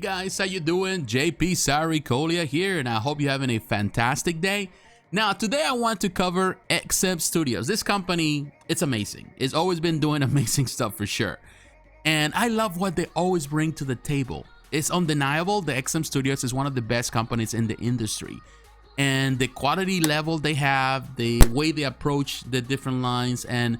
guys, how you doing? jpsarrireviews here, and I hope you're having a fantastic day. Now today I want to cover XM Studios. This company, it's amazing. It's always been doing amazing stuff for sure, and I love what they always bring to the table. It's undeniable the XM Studios is one of the best companies in the industry, and the quality level they have, the way they approach the different lines, and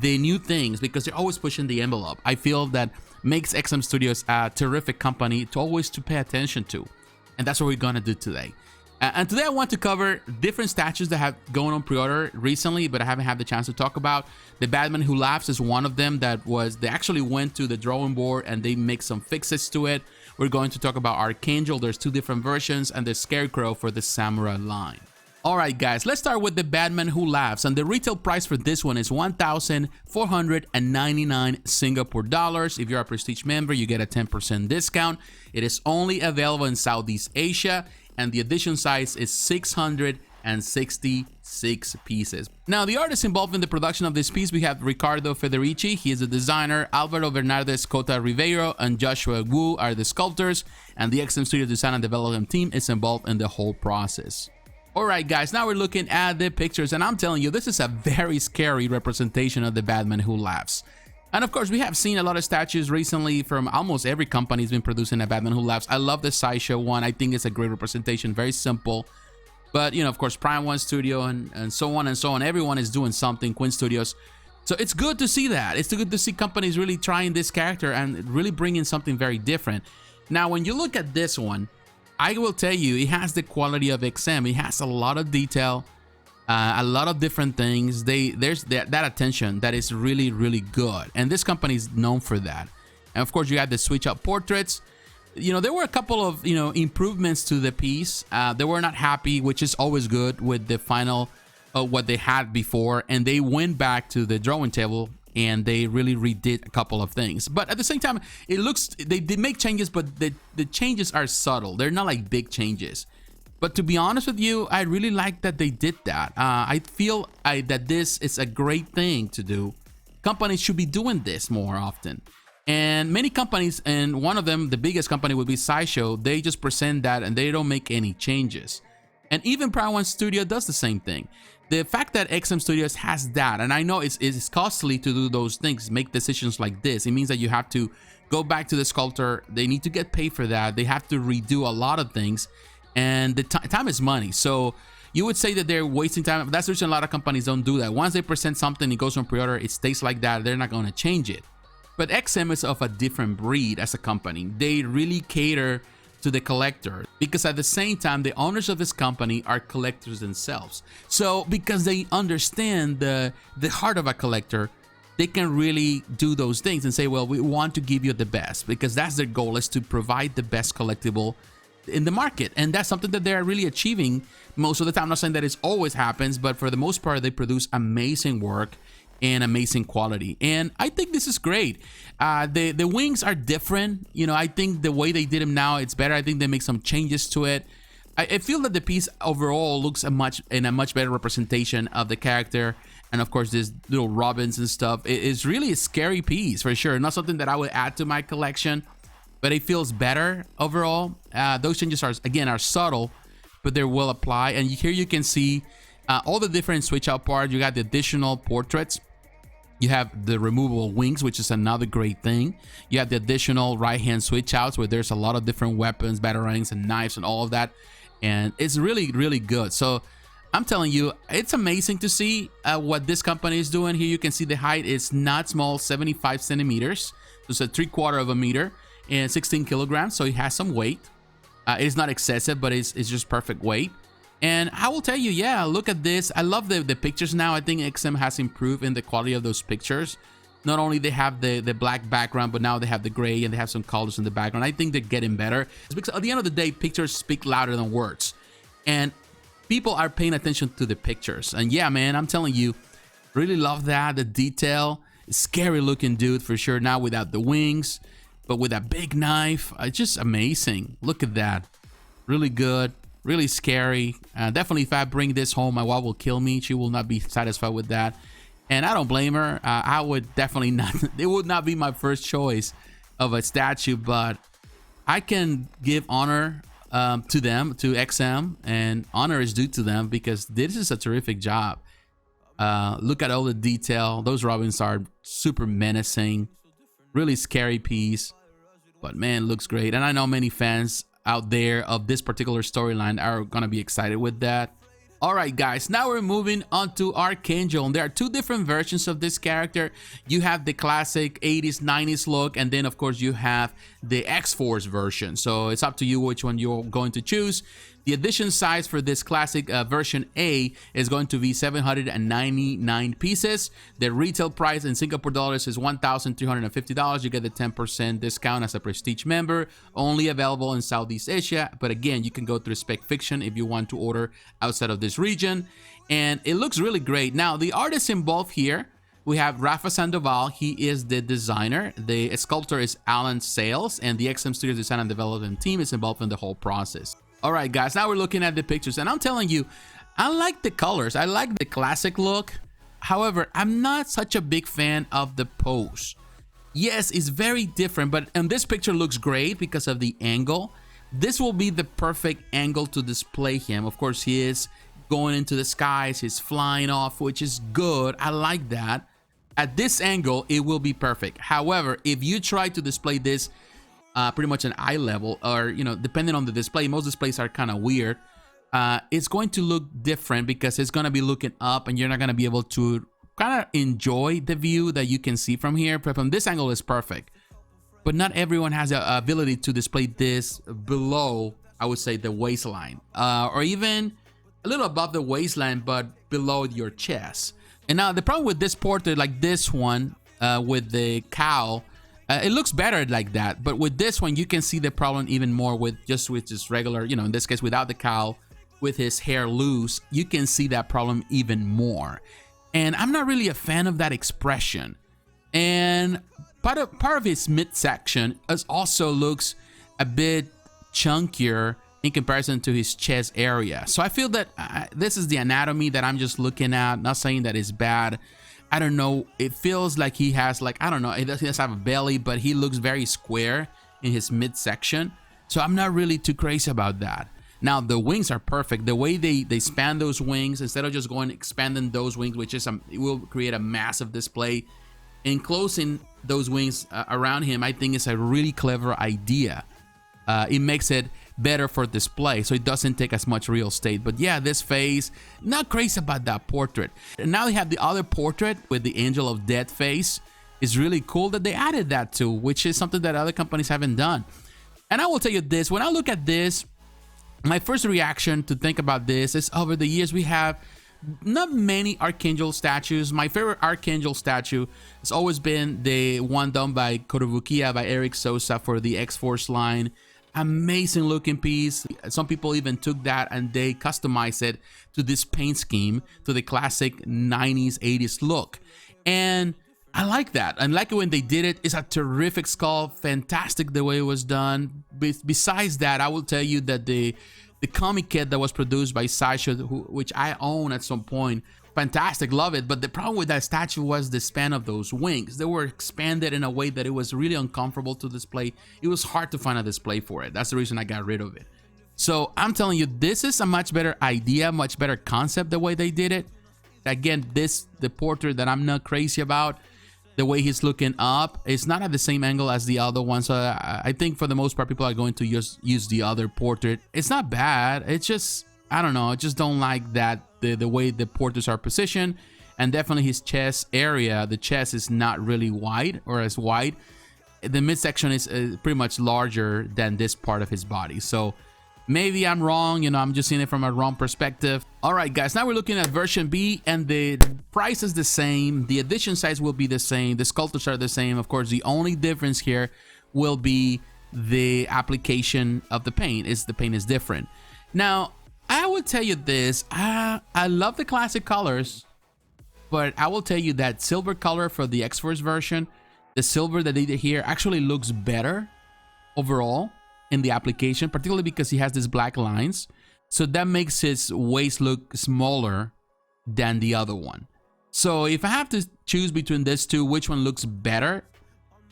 the new things, because they're always pushing the envelope. I feel that makes XM Studios a terrific company to always pay attention to, and that's what we're gonna do today. And today I want to cover different statues that have gone on pre-order recently, but I haven't had the chance to talk about. The Batman Who Laughs is one of them that they actually went to the drawing board and they make some fixes to it. We're going to talk about Archangel. There's two different versions, and the Scarecrow for the Samurai line. Alright guys, let's start with the Batman Who Laughs, and the retail price for this one is 1,499 Singapore dollars. If you're a Prestige member, you get a 10% discount. It is only available in Southeast Asia, and the edition size is 666 pieces. Now, the artists involved in the production of this piece, we have Ricardo Federici, he is the designer, Alvaro Bernardes Cota Ribeiro, and Joshua Wu are the sculptors, and the XM Studio design and development team is involved in the whole process. Alright guys, now we're looking at the pictures, and I'm telling you, this is a very scary representation of the Batman Who Laughs. And of course, we have seen a lot of statues recently from almost every company has been producing a Batman Who Laughs. I love the Sideshow one. I think it's a great representation, very simple. But, you know, of course, Prime One Studio and so on and so on. Everyone is doing something, Quinn Studios. So it's good to see that. It's good to see companies really trying this character and really bringing something very different. Now, when you look at this one, I will tell you, it has the quality of XM. It has a lot of detail, a lot of different things. There's that attention that is really, really good. And this company is known for that. And of course, you have the switch up portraits. You know, there were a couple of, improvements to the piece. They were not happy, which is always good with the final of what they had before. And they went back to the drawing table and they really redid a couple of things. But at the same time, it looks, they did make changes, but the changes are subtle. They're not like big changes. But to be honest with you, I really like that they did that. I feel that this is a great thing to do. Companies should be doing this more often. And many companies, and one of them, the biggest company would be Sideshow, they just present that and they don't make any changes. And even Prime One Studio does the same thing. The fact that XM Studios has that, and I know it's costly to do those things, make decisions like this. It means that you have to go back to the sculptor. They need to get paid for that. They have to redo a lot of things, and the time is money. So you would say that they're wasting time. That's the reason a lot of companies don't do that. Once they present something, it goes on pre-order, it stays like that. They're not going to change it. But XM is of a different breed as a company. They really cater to the collector, because at the same time the owners of this company are collectors themselves. So because they understand the heart of a collector, they can really do those things and say, well, we want to give you the best, because that's their goal, is to provide the best collectible in the market. And that's something that they're really achieving most of the time. I'm not saying that it always happens, but for the most part they produce amazing work and amazing quality, and I think this is great. The wings are different. I think the way they did them now, it's better. I think they make some changes to it. I feel that the piece overall looks a much better representation of the character, and of course this little robins and stuff. It's really a scary piece for sure. Not something that I would add to my collection, but it feels better overall. Those changes are subtle, but they will apply. And here you can see all the different switch out parts. You got the additional portraits. You have the removable wings, which is another great thing. You have the additional right hand switch outs where there's a lot of different weapons, batarangs and knives and all of that. And it's really, really good. So I'm telling you, it's amazing to see what this company is doing. Here you can see the height is not small, 75 centimeters. So it's a 3/4 of a meter and 16 kilograms. So it has some weight. It's not excessive, but it's just perfect weight. And I will tell you, yeah, look at this. I love the pictures now. I think XM has improved in the quality of those pictures. Not only they have the black background, but now they have the gray and they have some colors in the background. I think they're getting better. It's because at the end of the day, pictures speak louder than words. And people are paying attention to the pictures. And yeah, man, I'm telling you, really love that. The detail, scary looking dude for sure. Now without the wings, but with a big knife. It's just amazing. Look at that. Really good. Really scary. Definitely, if I bring this home, my wife will kill me. She will not be satisfied with that, and I don't blame her. I would definitely not. It would not be my first choice of a statue, but I can give honor to them, to XM, and honor is due to them because this is a terrific job. Look at all the detail. Those Robins are super menacing, really scary piece, but man, looks great. And I know many fans out there of this particular storyline are gonna be excited with that. All right, guys, now we're moving on to Archangel. And there are two different versions of this character. You have the classic 80s, 90s look, and then, of course, you have the X-Force version. So it's up to you which one you're going to choose. The edition size for this classic version A is going to be 799 pieces. The retail price in Singapore dollars is $1,350. You get the 10% discount as a prestige member. Only available in Southeast Asia. But again, you can go through Spec Fiction if you want to order outside of this region. And it looks really great. Now, the artists involved here, we have Rafa Sandoval. He is the designer. The sculptor is Alan Sales. And the XM Studios design and development team is involved in the whole process. All right, guys, now we're looking at the pictures, and I'm telling you, I like the colors. I like the classic look. However, I'm not such a big fan of the pose. Yes, it's very different, but this picture looks great because of the angle. This will be the perfect angle to display him. Of course, he is going into the skies. He's flying off, which is good. I like that. At this angle, it will be perfect. However, if you try to display this pretty much an eye level, or depending on the display, most displays are kind of weird, it's going to look different because it's going to be looking up and you're not going to be able to kind of enjoy the view that you can see from here. But from this angle is perfect, but not everyone has the ability to display this below, I would say, the waistline, or even a little above the waistline but below your chest. And now the problem with this portrait, like this one with the cowl, it looks better like that, but with this one, you can see the problem even more with just regular, in this case, without the cowl, with his hair loose, you can see that problem even more. And I'm not really a fan of that expression. And part of his midsection also looks a bit chunkier in comparison to his chest area. So I feel that this is the anatomy that I'm just looking at, not saying that it's bad. I don't know, it feels like he has, like, I don't know, he does have a belly, but he looks very square in his midsection. So I'm not really too crazy about that. Now, the wings are perfect. The way they span those wings, instead of just going expanding those wings, which is it will create a massive display, enclosing those wings around him, I think is a really clever idea. It makes it better for display, so it doesn't take as much real estate. But yeah, this face, not crazy about that portrait. And now they have the other portrait with the Angel of Death face. It's really cool that they added that too, which is something that other companies haven't done. And I will tell you this, when I look at this, my first reaction to think about this is, over the years we have not many Archangel statues. My favorite Archangel statue has always been the one done by Korobukiya by Eric Sosa for the X-Force line. Amazing looking piece. Some people even took that and they customized it to this paint scheme, to the classic 90s, 80s look. And I like that. I like it when they did it. It's a terrific skull. Fantastic the way it was done. Besides that, I will tell you that the comic kit that was produced by Sideshow, which I own at some point, fantastic, love it. But the problem with that statue was the span of those wings. They were expanded in a way that it was really uncomfortable to display. It was hard to find a display for it. That's the reason I got rid of it. So I'm telling you, this is a much better idea, much better concept the way they did it. Again, the portrait that I'm not crazy about, the way he's looking up, it's not at the same angle as the other one. So I think for the most part, people are going to use the other portrait. It's not bad. It's just, I don't know. I just don't like that the way the portraits are positioned. And definitely his chest area, the chest is not really wide or as wide. The midsection is pretty much larger than this part of his body. So maybe I'm wrong, I'm just seeing it from a wrong perspective. All right, guys, now we're looking at version B, and the price is the same. The edition size will be the same. The sculptures are the same. Of course, the only difference here will be the application of the paint. The paint is different. Now, I will tell you this. I love the classic colors, but I will tell you that silver color for the X-Force version, the silver that they did here actually looks better overall in the application, particularly because he has these black lines. So that makes his waist look smaller than the other one. So if I have to choose between these two, which one looks better,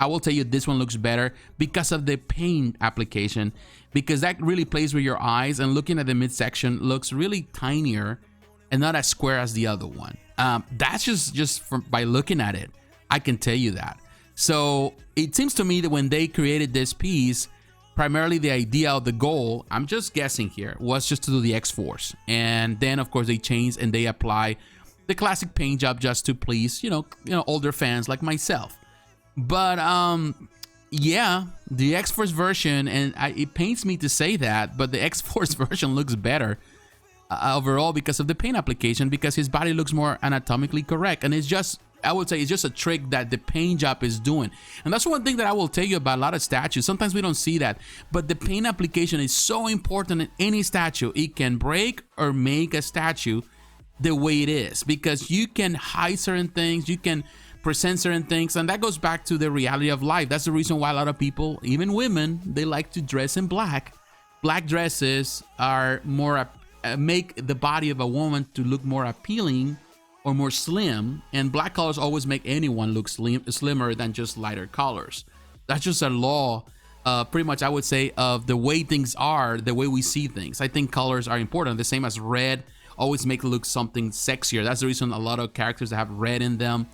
I will tell you this one looks better because of the paint application, because that really plays with your eyes, and looking at the midsection looks really tinier and not as square as the other one. That's just from by looking at it, I can tell you that. So it seems to me that when they created this piece, primarily the idea of the goal, I'm just guessing here, was just to do the X-Force. And then of course they changed and they apply the classic paint job just to please, you know, older fans like myself. But yeah, the X-Force version, and it pains me to say that, but the X-Force version looks better overall because of the paint application, because his body looks more anatomically correct. And it's just, I would say, it's just a trick that the paint job is doing. And that's one thing that I will tell you about a lot of statues. Sometimes we don't see that, but the paint application is so important in any statue. It can break or make a statue the way it is, because you can hide certain things, you can present certain things, and that goes back to the reality of life. That's the reason why a lot of people, even women, they like to dress in black. Black dresses are more make the body of a woman to look more appealing or more slim, and black colors always make anyone look slimmer than just lighter colors. That's just a law, pretty much, I would say, of the way things are, the way we see things. I think colors are important, the same as red always make it look something sexier. That's the reason a lot of characters that have red in them,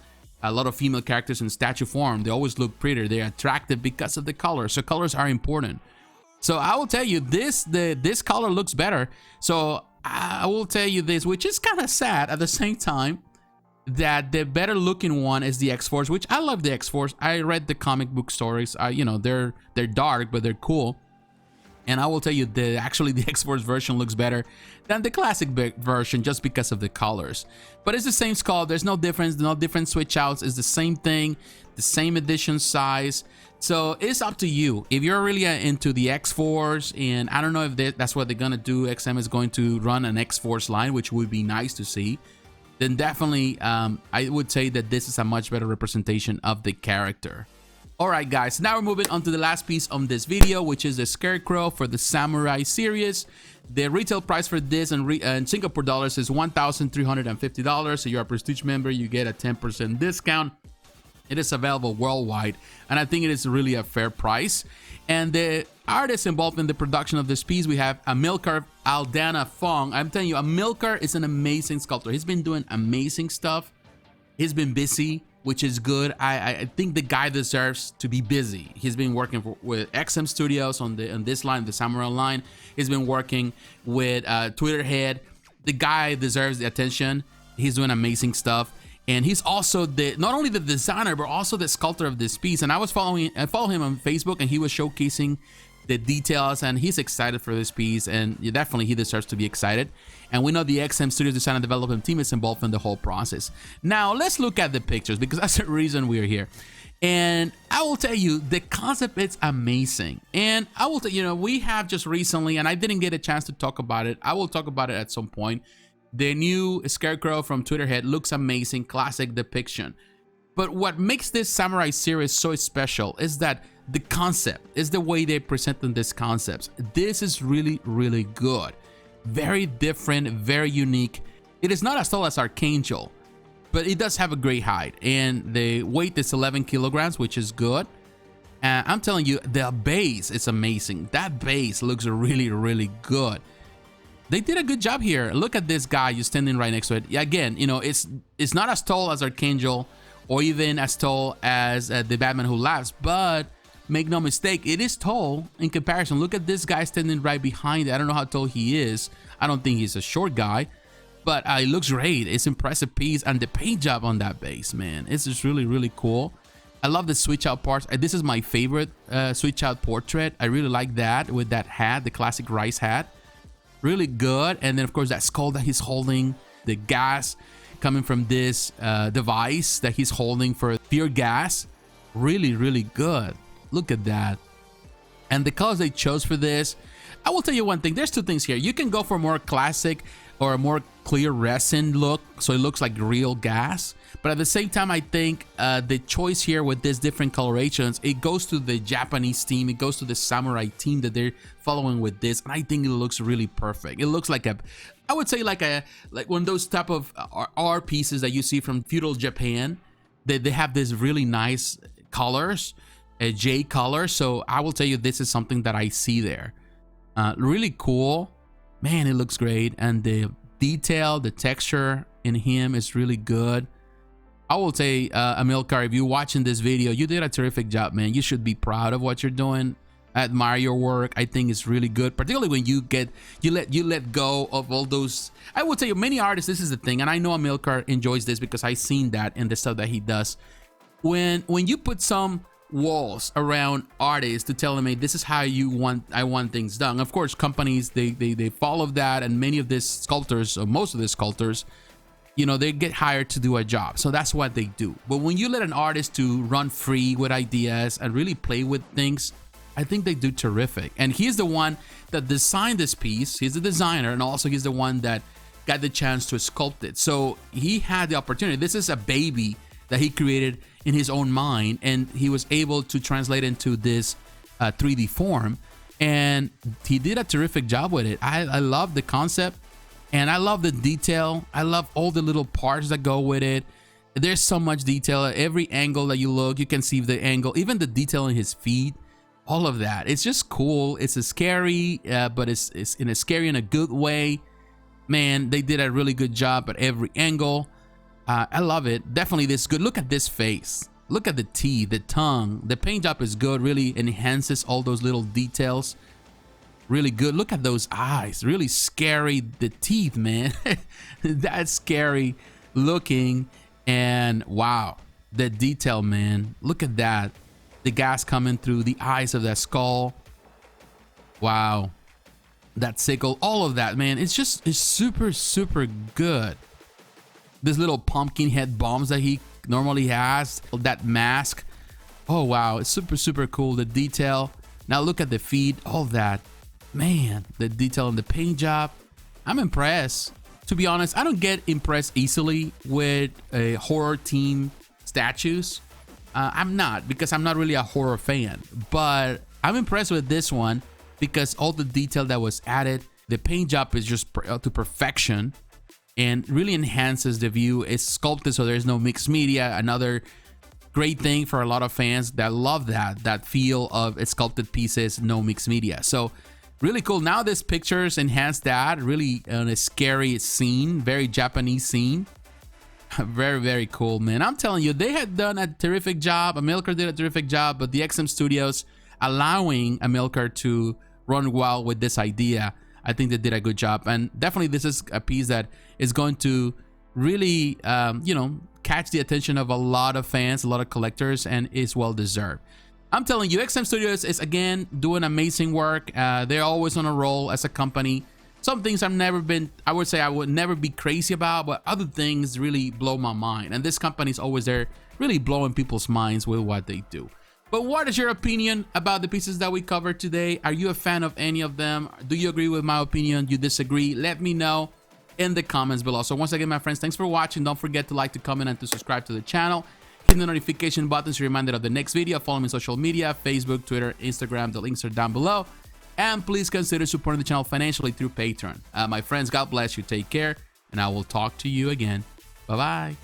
a lot of female characters in statue form, they always look prettier, they're attractive because of the colors. So colors are important. So I will tell you this, this color looks better. So I will tell you this, which is kind of sad at the same time, that the better looking one is the X-Force, which I love the X-Force. I read the comic book stories. You know, they're dark, but they're cool. And I will tell you that actually the X-Force version looks better than the classic version just because of the colors. But it's the same skull. There's no difference, no different switch outs. It's the same thing, the same edition size. So it's up to you. If you're really into the X-Force, and I don't know if that's what they're going to do, XM is going to run an X-Force line, which would be nice to see, then definitely I would say that this is a much better representation of the character. Alright guys, now we're moving on to the last piece on this video, which is the Scarecrow for the Samurai series. The retail price for this in Singapore dollars is $1,350. So you're a Prestige member, you get a 10% discount. It is available worldwide, and I think it is really a fair price. And the artists involved in the production of this piece, we have Amilcar Aldana Fong. I'm telling you, Amilcar is an amazing sculptor. He's been doing amazing stuff. He's been busy, which is good. I think the guy deserves to be busy. He's been working with XM Studios on this line, the Samurai line. He's been working with Twitter Head. The guy deserves the attention. He's doing amazing stuff. And he's also not only the designer, but also the sculptor of this piece. And I follow him on Facebook, and he was showcasing the details, and he's excited for this piece, and definitely he deserves to be excited. And we know the XM Studios design and development team is involved in the whole process. Now let's look at the pictures, because that's the reason we're here. And I will tell you, the concept is amazing. And I will tell you, we have just recently, and I didn't get a chance to talk about it, I will talk about it at some point. The new Scarecrow from Twitter Head looks amazing, classic depiction. But what makes this Samurai series so special is that the concept is the way they presented these concepts. This is really, really good. Very different, very unique. It is not as tall as Archangel, but it does have a great height. And the weight is 11 kilograms, which is good. And I'm telling you, the base is amazing. That base looks really, really good. They did a good job here. Look at this guy just standing right next to it. Again, it's not as tall as Archangel or even as tall as the Batman Who Laughs, but make no mistake, it is tall in comparison. Look at this guy standing right behind it. I don't know how tall he is. I don't think he's a short guy, but it looks great. It's an impressive piece, and the paint job on that base, man, it's just really, really cool. I love the switch out parts. This is my favorite switch out portrait. I really like that with that hat, the classic rice hat. Really good. And then of course that skull that he's holding, the gas coming from this device that he's holding for pure gas. Really, really good. Look at that. And the colors they chose for this, I will tell you one thing. There's two things here. You can go for more classic or a more clear resin look, so it looks like real gas. But at the same time, I think the choice here with these different colorations, it goes to the Japanese team, it goes to the samurai team that they're following with this, and I think it looks really perfect. It looks like I would say like one of those type of art pieces that you see from feudal Japan. They have these really nice colors. a J color. So I will tell you, this is something that I see there. Really cool, man. It looks great, and the detail, the texture in him is really good. I will say, Amilcar, if you're watching this video, you did a terrific job, man. You should be proud of what you're doing. I admire your work. I think it's really good, particularly when you let go of all those. I will tell you, many artists, this is the thing, and I know Amilcar enjoys this because I've seen that in the stuff that he does. When you put some walls around artists to tell them, hey, this is how I want things done. Of course, companies they follow that, and many of these sculptors, or most of these sculptors, you know, they get hired to do a job, so that's what they do. But when you let an artist to run free with ideas and really play with things, I think they do terrific. And he's the one that designed this piece. He's the designer, and also he's the one that got the chance to sculpt it. So he had the opportunity. This is a baby that he created in his own mind, and he was able to translate into this 3D form, and he did a terrific job with it. I love the concept, and I love the detail. I love all the little parts that go with it. There's so much detail. Every angle that you look, you can see the angle, even the detail in his feet, all of that. It's just cool. It's a scary, but it's scary in a good way. Man, they did a really good job at every angle. I love it. Definitely this good. Look at this face. Look at the teeth, the tongue. The paint job is good. Really enhances all those little details. Really good. Look at those eyes. Really scary. The teeth, man. That's scary looking. And wow, the detail, man. Look at that. The gas coming through the eyes of that skull. Wow. That sickle. All of that, man. It's super, super good. This little pumpkin head bombs that he normally has. That mask. Oh, wow. It's super, super cool. The detail. Now look at the feet. All that. Man, the detail in the paint job. I'm impressed. To be honest, I don't get impressed easily with horror theme statues. I'm not, because I'm not really a horror fan. But I'm impressed with this one because all the detail that was added. The paint job is just to perfection and really enhances the view. It's sculpted so there's no mixed media. Another great thing for a lot of fans that love that feel of sculpted pieces, no mixed media. So really cool. Now this pictures enhance that. Really a scary scene, very Japanese scene. Very, very cool, man. I'm telling you, they had done a terrific job. Amilcar did a terrific job, but the XM Studios allowing Amilcar to run wild with this idea, I think they did a good job. And definitely this is a piece that is going to really, you know, catch the attention of a lot of fans, a lot of collectors, and is well deserved. I'm telling you, XM Studios is, again, doing amazing work. They're always on a roll as a company. Some things I would say I would never be crazy about, but other things really blow my mind. And this company is always there, really blowing people's minds with what they do. But what is your opinion about the pieces that we covered today? Are you a fan of any of them? Do you agree with my opinion? Do you disagree? Let me know in the comments below. So once again, my friends, thanks for watching. Don't forget to like, to comment, and to subscribe to the channel. Hit the notification button so you're reminded of the next video. Follow me on social media, Facebook, Twitter, Instagram. The links are down below. And please consider supporting the channel financially through Patreon. My friends, God bless you. Take care. And I will talk to you again. Bye-bye.